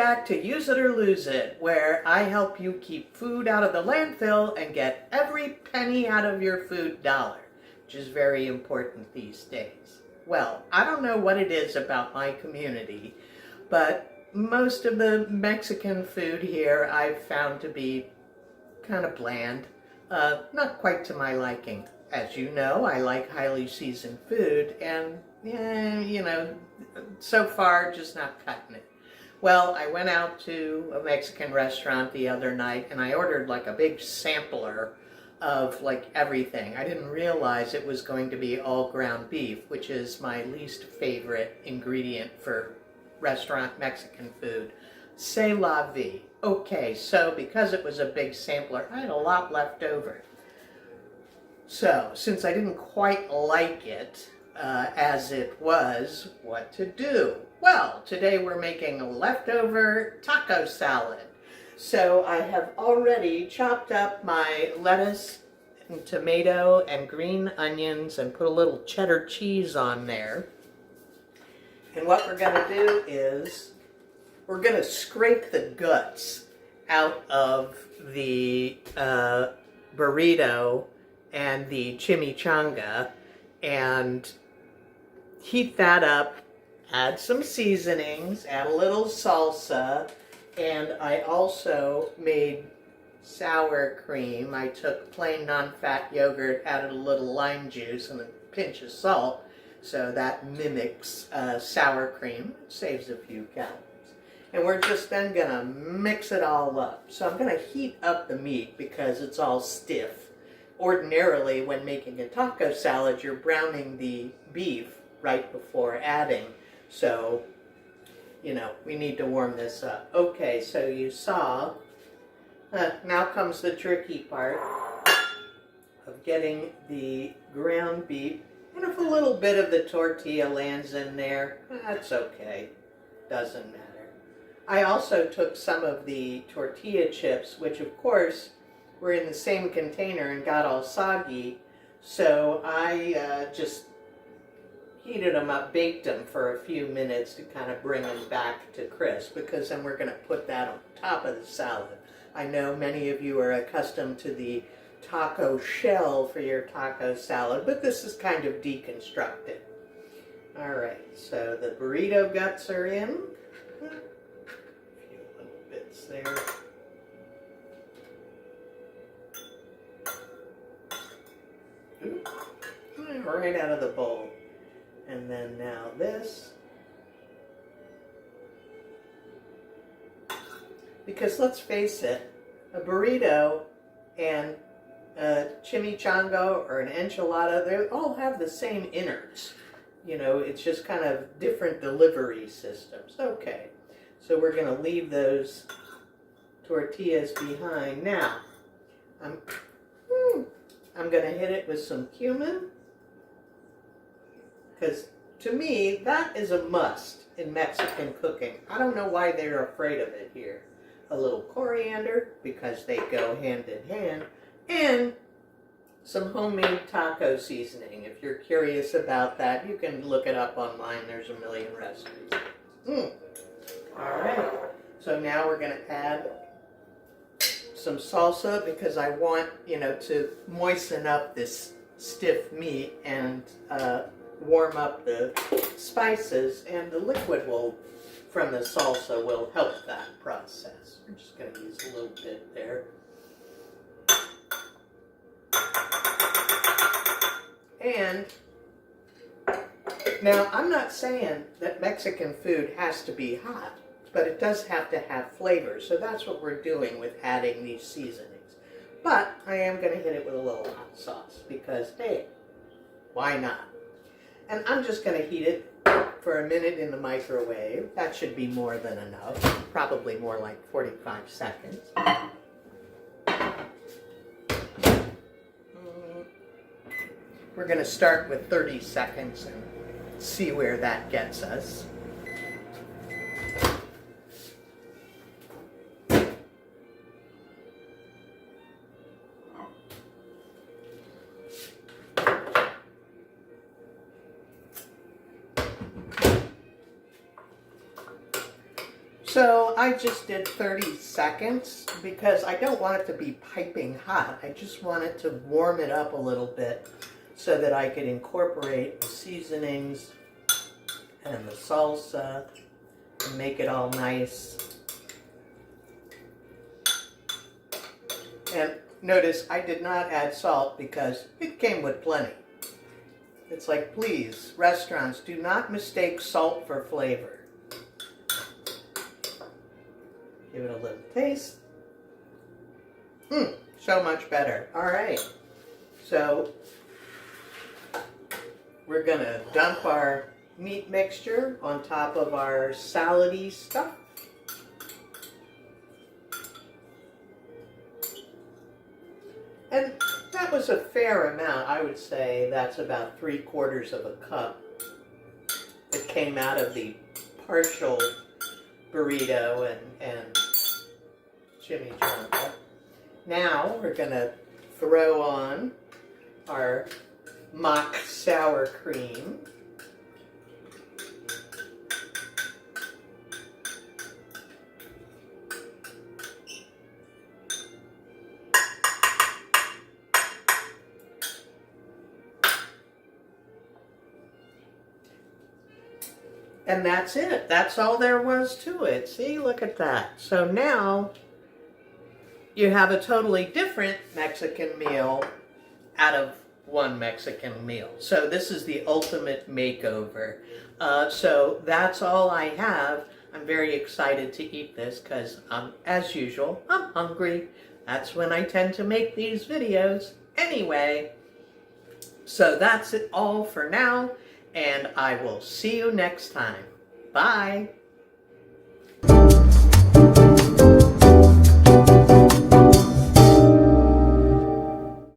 back to Use It or Lose It, where I help you keep food out of the landfill and get every penny out of your food dollar, which is very important these days. Well, I don't know what it is about my community, but most of the Mexican food here I've found to be kind of bland, not quite to my liking. As you know, I like highly seasoned food, and so far just not cutting it. Well, I went out to a Mexican restaurant the other night and I ordered like a big sampler of like everything. I didn't realize it was going to be all ground beef, which is my least favorite ingredient for restaurant Mexican food. C'est la vie. Okay, so because it was a big sampler, I had a lot left over. So, since I didn't quite like it as it was, what to do? Well, today we're making a leftover taco salad. So I have already chopped up my lettuce and tomato and green onions and put a little cheddar cheese on there. And what we're going to do is we're going to scrape the guts out of the burrito and the chimichanga and heat that up, add some seasonings, add a little salsa, and I also made sour cream. I took plain non-fat yogurt, added a little lime juice and a pinch of salt, so that mimics sour cream. It saves a few calories. And we're just then going to mix it all up. So I'm going to heat up the meat because it's all stiff. Ordinarily, when making a taco salad, you're browning the beef right before adding. So, we need to warm this up. Okay, so you saw, now comes the tricky part of getting the ground beef. And if a little bit of the tortilla lands in there, that's okay. Doesn't matter. I also took some of the tortilla chips, which of course were in the same container and got all soggy. So I just heated them up, baked them for a few minutes to kind of bring them back to crisp, because then we're going to put that on top of the salad. I know many of you are accustomed to the taco shell for your taco salad, but this is kind of deconstructed. All right, so the burrito guts are in. A few little bits there. Ooh, right out of the bowl. And then now this. Because let's face it, a burrito and a chimichanga or an enchilada, they all have the same innards. It's just kind of different delivery systems. Okay, so we're going to leave those tortillas behind. Now, I'm going to hit it with some cumin. Because to me, that is a must in Mexican cooking. I don't know why they're afraid of it here. A little coriander, because they go hand in hand, and some homemade taco seasoning. If you're curious about that, you can look it up online. There's a million recipes. All right. So now we're going to add some salsa, because I want, to moisten up this stiff meat and warm up the spices, and the liquid from the salsa will help that process. I'm just going to use a little bit there. And now I'm not saying that Mexican food has to be hot, but it does have to have flavor. So that's what we're doing with adding these seasonings. But I am going to hit it with a little hot sauce because, hey, why not? And I'm just going to heat it for a minute in the microwave. That should be more than enough. Probably more like 45 seconds. We're going to start with 30 seconds and see where that gets us. So I just did 30 seconds because I don't want it to be piping hot. I just want it to warm it up a little bit so that I could incorporate the seasonings and the salsa and make it all nice. And notice I did not add salt because it came with plenty. It's like, please, restaurants, do not mistake salt for flavor. Give it a little taste. So much better. All right. So we're gonna dump our meat mixture on top of our salad-y stuff. And that was a fair amount. I would say that's about 3/4 of a cup. It came out of the partial burrito and chimichanga. Now we're gonna throw on our mock sour cream. And that's it. That's all there was to it. See, look at that. So now you have a totally different Mexican meal out of one Mexican meal. So this is the ultimate makeover. So that's all I have. I'm very excited to eat this because, as usual, I'm hungry. That's when I tend to make these videos. Anyway, so that's it all for now. And I will see you next time. Bye.